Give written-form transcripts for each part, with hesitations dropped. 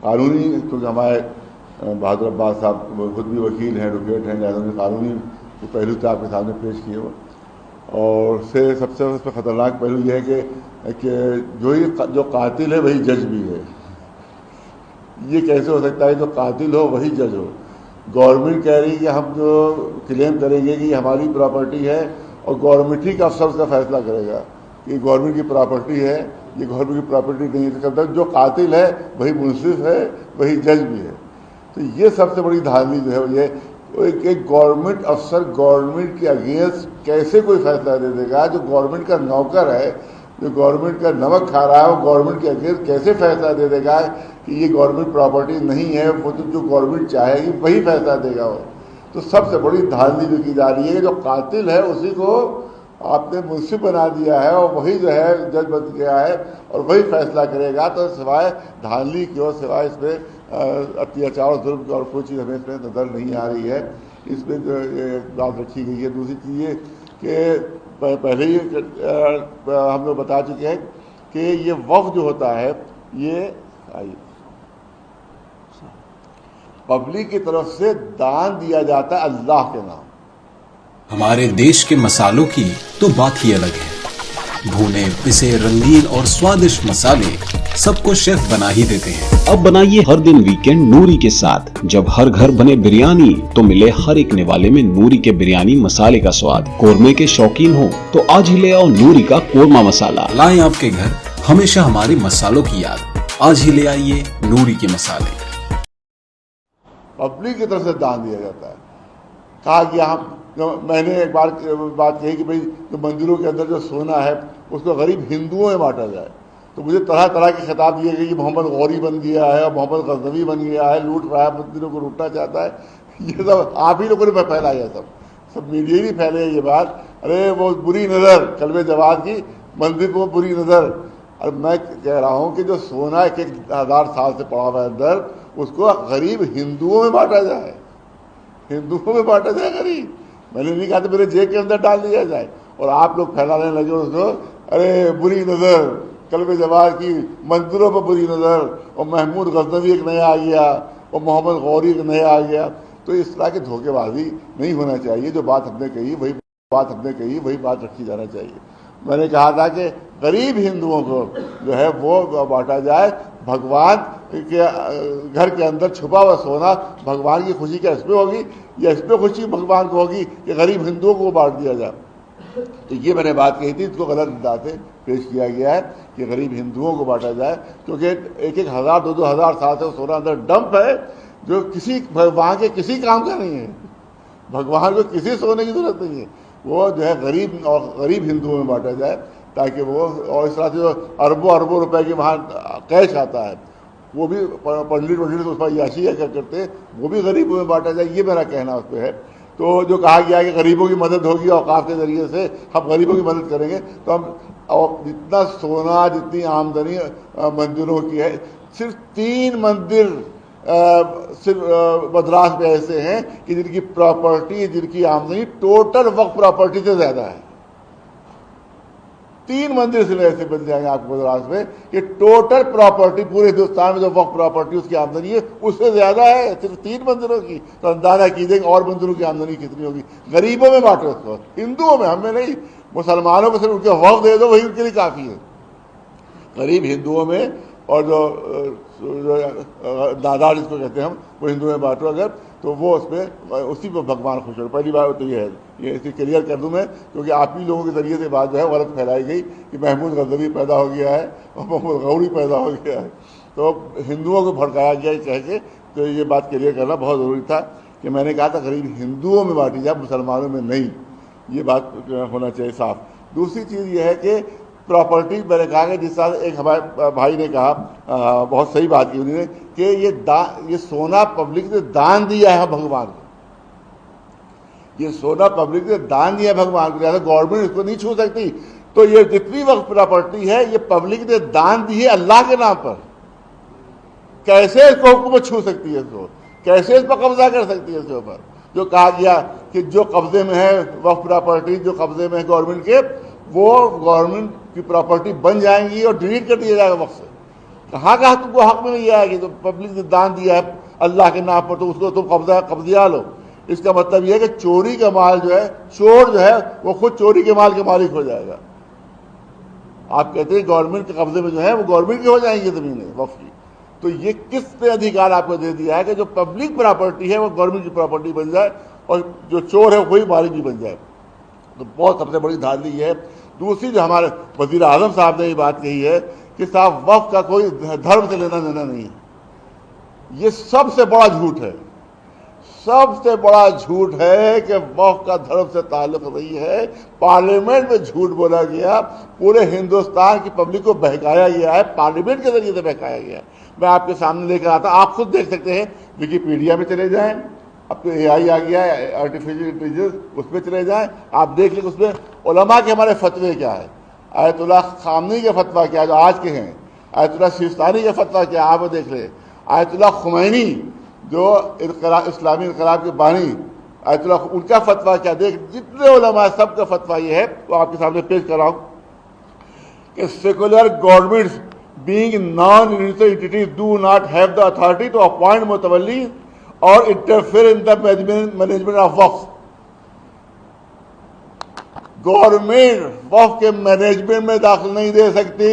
قانونی، کیونکہ ہمارے بہادر عباس صاحب خود بھی وکیل ہیں، ایڈوکیٹ ہیں، لہٰذا قانونی پہلو سے آپ کے سامنے پیش کیے وہ. اور سب سے اس میں خطرناک پہلو یہ ہے کہ جو قاتل ہے وہی جج بھی ہے. یہ کیسے ہو سکتا ہے جو قاتل ہو وہی جج ہو؟ گورنمنٹ کہہ رہی ہے کہ ہم جو کلیم کریں گے کہ یہ ہماری پراپرٹی ہے، اور گورنمنٹ ہی کا افسر اس کا فیصلہ کرے گا کہ گورنمنٹ کی پراپرٹی ہے، یہ گورنمنٹ کی پراپرٹی نہیں ہے. جو قاتل ہے وہی منصف ہے، وہی جج بھی ہے. تو یہ سب سے بڑی دھاندلی جو ہے یہ ایک گورنمنٹ افسر گورنمنٹ کے اگینسٹ کیسے کوئی فیصلہ دے دے گا؟ جو گورنمنٹ کا نوکر ہے، جو گورنمنٹ کا نمک کھا رہا ہے، وہ گورنمنٹ کے اگینسٹ کیسے فیصلہ دے دے گا کہ یہ گورنمنٹ پراپرٹی نہیں ہے؟ وہ تو جو گورنمنٹ چاہے گی وہی فیصلہ دے گا وہ. تو سب سے بڑی دھاندلی جو کی جا رہی ہے کہ جو قاتل ہے اسی کو آپ نے منصف بنا دیا ہے، اور وہی جو ہے جج بن گیا ہے اور وہی فیصلہ کرے گا. تو سوائے دھاندلی کی اور سوائے اس میں اتیاچار اور ظلم کی اور کوئی چیز ہمیں اس میں نظر نہیں آ رہی ہے. اس میں جو بات رکھی گئی ہے. دوسری چیز یہ کہ پہلے ہی ہم لوگ بتا چکے ہیں کہ یہ وقف جو ہوتا ہے یہ پبلک کی طرف سے دان دیا جاتا ہے اللہ کے نام. ہمارے دیش کے مسالوں کی تو بات ہی الگ ہے. بھونے پسے رنگین اور سوادشٹ مسالے سب کو شیف بنا ہی دیتے ہیں. اب بنائیے ہر دن ویکینڈ نوری کے ساتھ. جب ہر گھر بنے بریانی تو ملے ہر ایک نوالے میں نوری کے بریانی مسالے کا سواد. قورمے کے شوقین ہو تو آج ہی لے آؤ نوری کا قورمہ مسالہ. لائیں آپ کے گھر ہمیشہ ہمارے مسالوں کی یاد. آج ہی لے آئیے نوری کے مسالے. پبلک کی طرف سے دان دیا جاتا ہے. کہا گیا میں نے ایک بار بات کہی کہ بھئی جو مندروں کے اندر جو سونا ہے اس کو غریب ہندوؤں میں بانٹا جائے. تو مجھے طرح طرح کے خطاب دیے گئے کہ محمد غوری بن گیا ہے اور محمد غزنوی بن گیا ہے، لوٹ رہا ہے، مندروں کو لوٹنا چاہتا ہے. یہ سب آپ ہی لوگوں نے پھیلایا، سب میڈیا ہی پھیلے یہ بات. ارے وہ بری نظر کلب جواد کی مندر کو بری نظر. اور میں کہہ رہا ہوں کہ جو سونا 1000 سال سے پڑا ہوا ہے اندر، اس کو غریب ہندوؤں میں بانٹا جائے. ہندوؤں میں بانٹا جائے غریب. میں نے نہیں کہا تھا میرے جیب کے اندر ڈال دیا جائے. اور آپ لوگ پھیلانے لگے اس کو، ارے بری نظر کلب جواد کی مندروں پر بری نظر، اور محمود غزنوی ایک نیا آ گیا اور محمد غوری ایک نیا آ گیا. تو اس طرح کی دھوکے بازی نہیں ہونا چاہیے. جو بات ہم نے کہی وہی بات رکھی جانا چاہیے. میں نے کہا تھا کہ غریب ہندوؤں کو جو ہے وہ بانٹا جائے. بھگوان کے گھر کے اندر چھپا ہوا سونا بھگوان کی خوشی کیا اس پہ ہوگی، یا اس پہ خوشی بھگوان کو ہوگی کہ غریب ہندوؤں کو بانٹ دیا جائے؟ تو یہ میں نے بات کہی تھی. اس کو غلط انداز سے پیش کیا گیا ہے کہ غریب ہندوؤں کو بانٹا جائے، کیونکہ 1000 2000 سال سے سونا اندر ڈمپ ہے جو وہاں کے کسی کام کا نہیں ہے. بھگوان کو کسی سونے کی ضرورت نہیں ہے. وہ جو ہے غریب ہندوؤں میں بانٹا جائے تاکہ وہ، اور اس طرح سے جو اربوں روپے کے وہاں کیش آتا ہے وہ بھی پنڈت اس پر عیاشی کرتے ہیں، وہ بھی غریبوں میں بانٹا جائے. یہ میرا کہنا اس پہ ہے. تو جو کہا گیا کہ غریبوں کی مدد ہوگی اوقاف کے ذریعے سے، ہم غریبوں کی مدد کریں گے، تو ہم جتنا سونا جتنی آمدنی مندروں کی ہے، صرف 3 مندر صرف مدراس میں ایسے ہیں کہ جن کی پراپرٹی، جن کی آمدنی ٹوٹل وقف پراپرٹی سے زیادہ ہے. 3 مندر صرف ایسے بن جائیں گے آپ کو مدراس میں کہ ٹوٹل پراپرٹی پورے ہندوستان میں جو وقف پراپرٹی اس کی آمدنی ہے اس سے زیادہ ہے صرف 3 مندروں کی. تو اندازہ کیجیے کہ اور مندروں کی آمدنی کتنی ہوگی. غریبوں میں بانٹو اس کو، ہندوؤں میں، ہمیں نہیں. مسلمانوں کو صرف ان کے وقف دے دو، وہی ان کے لیے کافی ہے. غریب ہندوؤں میں، اور جو دادار جس کو کہتے ہیں ہم، وہ ہندو میں بانٹو اگر، تو وہ اس میں اسی پہ بھگوان خوش ہو. پہلی بات تو یہ ہے، یہ اسے کلیئر کر دوں میں، کیونکہ آپ ہی لوگوں کے ذریعے سے بات جو ہے غلط پھیلائی گئی کہ محمود غزنوی پیدا ہو گیا ہے اور محمود غوری پیدا ہو گیا ہے. تو ہندوؤں کو بھڑکایا گیا کہہ کے. تو یہ بات کلیئر کرنا بہت ضروری تھا کہ میں نے کہا تھا غریب ہندوؤں میں بانٹی جائے، مسلمانوں میں نہیں. یہ بات ہونا چاہیے صاف. دوسری چیز یہ ہے کہ پراپرٹی، میں نے کہا کہ جس طرح ایک ہمارے بھائی نے کہا، بہت صحیح بات کی انہوں نے، کہ یہ سونا پبلک نے دان دیا ہے بھگوان کو. یہ سونا پبلک نے دان دیا ہے بھگوان کو، لہٰذا گورنمنٹ اس کو نہیں چھو سکتی. تو یہ جتنی وقت پراپرٹی ہے یہ پبلک نے دان دی ہے اللہ کے نام پر. کیسے اس کو حکومت چھو سکتی ہے؟ اس کو کیسے اس پر قبضہ کر سکتی ہے؟ اس کے اوپر جو کہا گیا کہ جو قبضے میں ہے وقف پراپرٹی، جو قبضے میں ہے گورنمنٹ کے، وہ گورنمنٹ کی پراپرٹی بن جائیں گی اور ڈیلیٹ کر دیا جائے گا وقت سے. کہاں کہاں تم کو حق میں نہیں آئے گی؟ تو پبلک نے دان دیا ہے اللہ کے نام پر تو اس کو تم قبضہ لو. اس کا مطلب یہ ہے کہ چوری کا مال جو ہے، چور جو ہے وہ خود چوری کے مال کے مالک ہو جائے گا. آپ کہتے ہیں گورنمنٹ کے قبضے میں جو ہے وہ گورنمنٹ کی ہو جائیں گی زمینیں وقف کی. تو یہ کس نے ادھیکار آپ کو دے دیا ہے کہ جو پبلک پراپرٹی ہے وہ گورنمنٹ کی پراپرٹی بن جائے اور جو چور ہے وہی مالک بھی بن جائے؟ تو بہت سب سے بڑی دھاندلی یہ ہے. دوسری جو ہمارے وزیر اعظم صاحب نے یہ بات کہی ہے کہ صاحب وقف کا کوئی دھرم سے لینا دینا نہیں ہے. یہ سب سے بڑا جھوٹ ہے. سب سے بڑا جھوٹ ہے کہ وقف کا دھرم سے تعلق نہیں ہے. پارلیمنٹ میں جھوٹ بولا گیا، پورے ہندوستان کی پبلک کو بہکایا گیا ہے، پارلیمنٹ کے ذریعے سے بہکایا گیا ہے. میں آپ کے سامنے لے کر آتا، آپ خود دیکھ سکتے ہیں. ویکیپیڈیا میں چلے جائیں، اب تو اے آئی آ گیا ہے، آرٹیفیشیل انٹیلیجنس، اس پہ چلے جائیں، آپ دیکھ لیں اس میں علماء کے ہمارے فتوے کیا ہے. آیت اللہ خامنی کے فتویٰ کیا جو آج کے ہیں، آیت اللہ سیستانی کے فتویٰ کیا آپ وہ دیکھ لیں، آیت اللہ خمینی جو اسلامی انقلاب کے بانی، آیت اللہ ان کا فتویٰ کیا، دیکھ جتنے علماء سب کا فتویٰ یہ ہے وہ آپ کے سامنے پیش کر رہا ہوں کہ secular governments being non-religious entities do not have the authority to appoint متولی or interfere in the management of وقف. گورنمنٹ وقف کے مینجمنٹ میں داخل نہیں دے سکتی.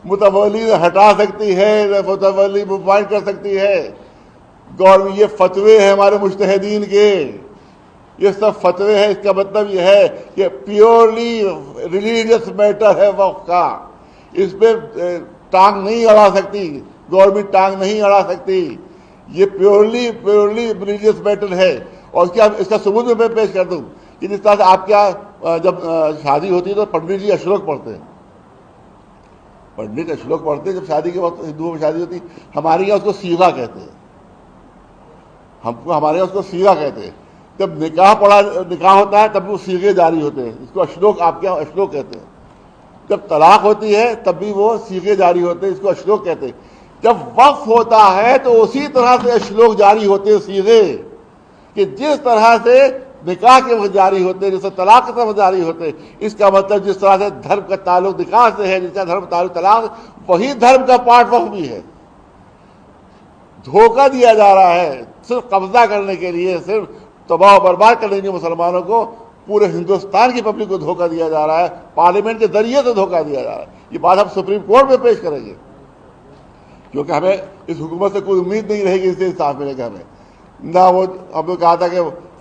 متولی ہٹا سکتی ہے، متولی اپوائنٹ کر سکتی ہے. گورنمنٹ یہ فتوے ہیں ہمارے مجتہدین کے، یہ سب فتوے ہیں. اس کا مطلب یہ ہے کہ پیورلی ریلیجیس میٹر ہے وقف کا. اس پہ ٹانگ نہیں اڑا سکتی گورنمنٹ، ٹانگ نہیں اڑا سکتی. یہ پیورلی ریلیجیس میٹر ہے. اور اس کا ثبوت میں پیش کر دوں کہ جس طرح سے آپ کیا جب شادی ہوتی ہے تو پنڈت جی اشلوک پڑھتے ہیں، پنڈت اشلوک پڑھتے ہیں جب شادی کے وقت ہندوؤں میں شادی ہوتی. ہمارے یہاں اس کو سیغہ کہتے ہیں، ہمارے یہاں اس کو سیغہ کہتے ہیں. جب نکاح ہوتا ہے تب وہ سیغے جاری ہوتے ہیں، اس کو اشلوک آپ کے یہاں اشلوک کہتے ہیں. جب طلاق ہوتی ہے تب بھی وہ سیغے جاری ہوتے ہیں، اس کو اشلوک کہتے ہیں. جب وقف ہوتا ہے تو اسی طرح سے اشلوک جاری ہوتے ہیں، سیغے، کہ جس طرح سے نکاح کے وقت جاری ہوتے ہیں، جس طرح طلاق کے وقت جاری ہوتے ہیں. اس کا مطلب جس طرح سے دھرم کا تعلق نکاح سے ہے، جس کا دھرم تعلق طلاق، وہی دھرم کا پارٹ وقف بھی ہے. دھوکہ دیا جا رہا ہے صرف قبضہ کرنے کے لیے، صرف تباہ و برباد کرنے کے لیے مسلمانوں کو. پورے ہندوستان کی پبلک کو دھوکہ دیا جا رہا ہے، پارلیمنٹ کے ذریعے سے دھوکہ دیا جا رہا ہے. یہ بات ہم سپریم کورٹ میں پیش کریں گے کیونکہ ہمیں اس حکومت سے کوئی امید نہیں رہے گی اس سے انصاف ملے گا ہمیں. نہ وہ ہم نے کہا تھا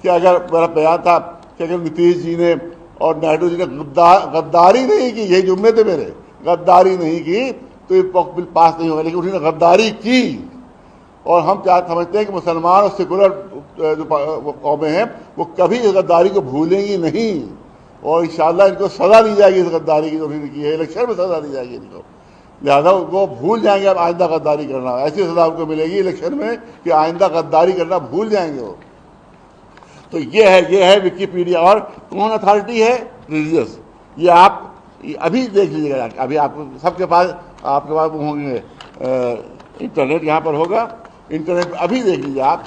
کہ اگر میرا بیان تھا کہ اگر نتیش جی نے اور نائیڈو جی نے غداری نہیں کی، یہی جملے تھے میرے، غداری نہیں کی تو یہ بل پاس نہیں ہوگا. لیکن انہوں نے غداری کی، اور ہم سمجھتے ہیں کہ مسلمان اور سیکولر جو قومیں ہیں وہ کبھی اس غداری کو بھولیں گی نہیں، اور انشاءاللہ ان کو سزا دی جائے گی اس غداری کی جو انہوں نے کی ہے. الیکشن میں سزا دی جائے گی ان کو، لہٰذا وہ بھول جائیں گے اب آئندہ غداری کرنا. ایسی سزا ان کو ملے گی الیکشن میں کہ آئندہ غداری کرنا بھول جائیں گے وہ. تو یہ ہے ویکیپیڈیا. اور کون اتھارٹی ہے؟ ریلیجیس. یہ آپ ابھی دیکھ لیجیے گا، ابھی آپ سب کے پاس ہوں گے انٹرنیٹ، یہاں پر ہوگا انٹرنیٹ پہ، ابھی دیکھ لیجیے. آپ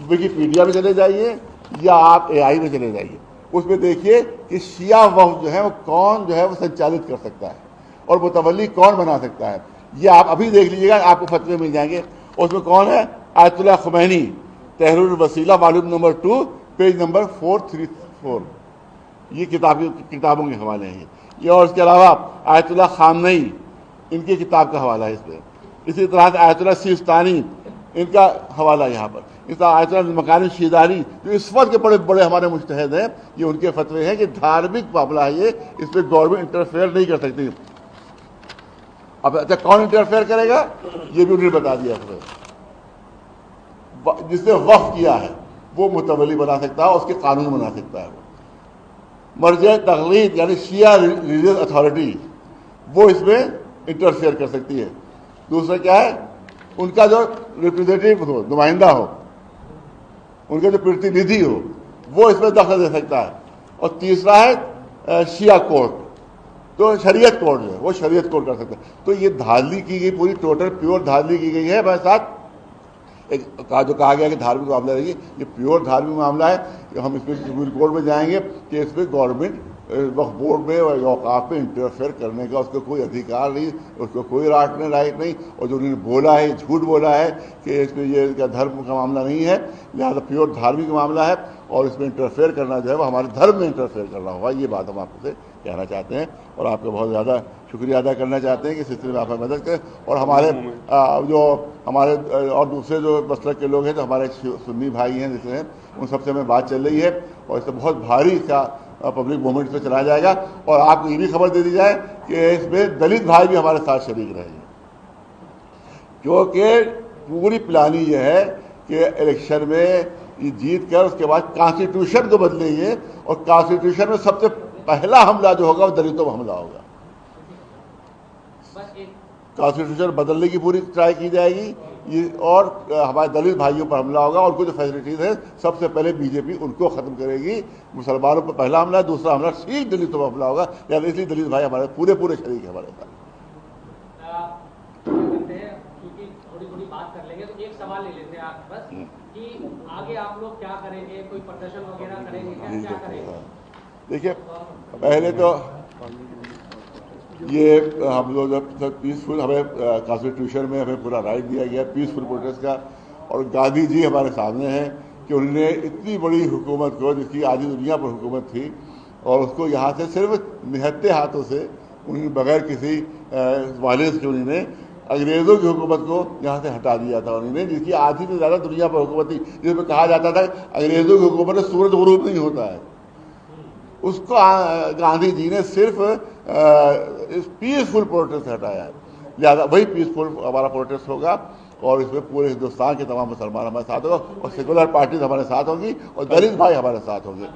ویکیپیڈیا میں چلے جائیے یا آپ اے آئی میں چلے جائیے، اس میں دیکھیے کہ شیعہ وقف جو ہے وہ کون جو ہے وہ سنچالت کر سکتا ہے اور متولی کون بنا سکتا ہے. یہ آپ ابھی دیکھ لیجیے گا، آپ کو فتوے مل جائیں گے. اس میں کون ہے؟ آیت اللہ خمینی، تحریر الوسیلہ والیوم نمبر 2 پیج نمبر 434. یہ کتابوں کے حوالے ہیں یہ. اور اس کے علاوہ آیت اللہ خامنئی، ان کی کتاب کا حوالہ ہے اس پہ. اسی طرح سے آیت اللہ سیستانی، ان کا حوالہ یہاں پر. اس طرح آیت اللہ مکانی شیداری جو اس وقت کے بڑے بڑے ہمارے مجتہد ہیں، یہ ان کے فتوے ہیں کہ دھارمک معاملہ ہے یہ، اس پہ گورنمنٹ انٹرفیئر نہیں کر سکتی. اب اچھا کون انٹرفیئر کرے گا یہ بھی انہوں نے بتا دیا. جس نے وقف کیا ہے وہ متولی بنا سکتا ہے، اس کے قانون بنا سکتا ہے. مرجع تقلید یعنی شیعہ ریلیجیس اتھارٹی وہ اس میں انٹرفیئر کر سکتی ہے. دوسرا کیا ہے؟ ان کا جو ریپریزنٹیو ہو، نمائندہ ہو، ان کا جو پرتیندھی ہو، وہ اس میں دخل دے سکتا ہے. اور تیسرا ہے شیعہ کورٹ، تو شریعت کورٹ جو ہے وہ شریعت کورٹ کر سکتا ہے. تو یہ دھاندلی کی گئی، پوری ٹوٹل پیور دھاندلی کی گئی ہے. میرے ساتھ ایک جو کہا گیا کہ دھارمک معاملہ رہے گی، یہ پیور دھارمک معاملہ ہے کہ ہم اس پہ سپریم کورٹ میں جائیں گے کہ اس پہ گورنمنٹ وقف بورڈ میں اور اوقاف میں انٹرفیئر کرنے کا اس کو کوئی ادھیکار نہیں، اس کو کوئی رائٹ نہیں، اور جو انہوں نے بولا ہے جھوٹ بولا ہے کہ اس میں یہ کا دھرم کا معاملہ نہیں ہے، لہٰذا پیور دھارمک معاملہ ہے، اور اس میں انٹرفیئر کرنا جو ہے وہ ہمارے دھرم میں انٹرفیئر کرنا ہوگا. یہ بات ہم آپ سے کہنا چاہتے ہیں، اور آپ کا بہت زیادہ شکریہ ادا کرنا چاہتے ہیں کہ اس سلسلے میں آپ ہمیں مدد کریں. اور ہمارے جو ہمارے اور دوسرے جو مسلک کے لوگ ہیں، جو ہمارے سنی بھائی ہیں جیسے ہیں، ان سب سے ہمیں بات چل رہی ہے، اور اس سے بہت بھاری کا پبلک موومنٹ پہ چلایا جائے گا. اور آپ کو یہ بھی خبر دے دی جائے کہ اس میں دلت بھائی بھی ہمارے ساتھ شریک رہیں گے، کیونکہ پوری پلاننگ یہ ہے کہ الیکشن میں یہ جیت کر اس کے بعد کانسٹیٹیوشن کو بدلیں گے، اور کانسٹیٹیوشن میں سب سے پہلا حملہ جو ہوگا وہ دلتوں پر حملہ ہوگا. کانسٹیٹیوشن بدلنے کی پوری ٹرائی کی جائے گی، یہ اور ہمارے دلت بھائیوں پر حملہ ہوگا، اور کچھ جو فیسلٹیز ہیں سب سے پہلے بی جے پی ان کو ختم کرے گی. مسلمانوں پر پہلا حملہ ہے، دوسرا حملہ ٹھیک دلتوں پر حملہ ہوگا. یعنی اس لیے دلت بھائی ہمارے پورے شریک ہیں ہمارے ساتھ. تھوڑی بات کر لیں گے تو ایک سوال لے لیتے ہیں آپ بس کہ آگے آپ لوگ کیا کریں گے، کوئی پردرشن وغیرہ کریں گے، کیا کریں گے؟ دیکھیے، پہلے تو یہ ہم لوگ جب پیسفل، ہمیں کانسٹیٹیوشن میں ہمیں پورا رائٹ دیا گیا پیسفل پروٹیسٹ کا، اور گاندھی جی ہمارے سامنے ہیں کہ انہوں نے اتنی بڑی حکومت کو، جس کی آدھی دنیا پر حکومت تھی، اور اس کو یہاں سے صرف نہتے ہاتھوں سے انہوں نے بغیر کسی وائلنس کے انہوں نے انگریزوں کی حکومت کو یہاں سے ہٹا دیا تھا. انہوں نے جس کی آدھی سے زیادہ دنیا پر حکومت تھی، جس میں کہا جاتا تھا انگریزوں کی حکومت میں سورج غروب نہیں ہوتا ہے، اس کو گاندھی جی نے صرف پیسفل پروٹیسٹ ہٹایا ہے. لہٰذا وہی پیسفل ہمارا پروٹیسٹ ہوگا، اور اس میں پورے ہندوستان کے تمام مسلمان ہمارے ساتھ ہوگا، اور سیکولر پارٹیز ہمارے ساتھ ہوں گی، اور دلت بھائی ہمارے ساتھ ہوں گے.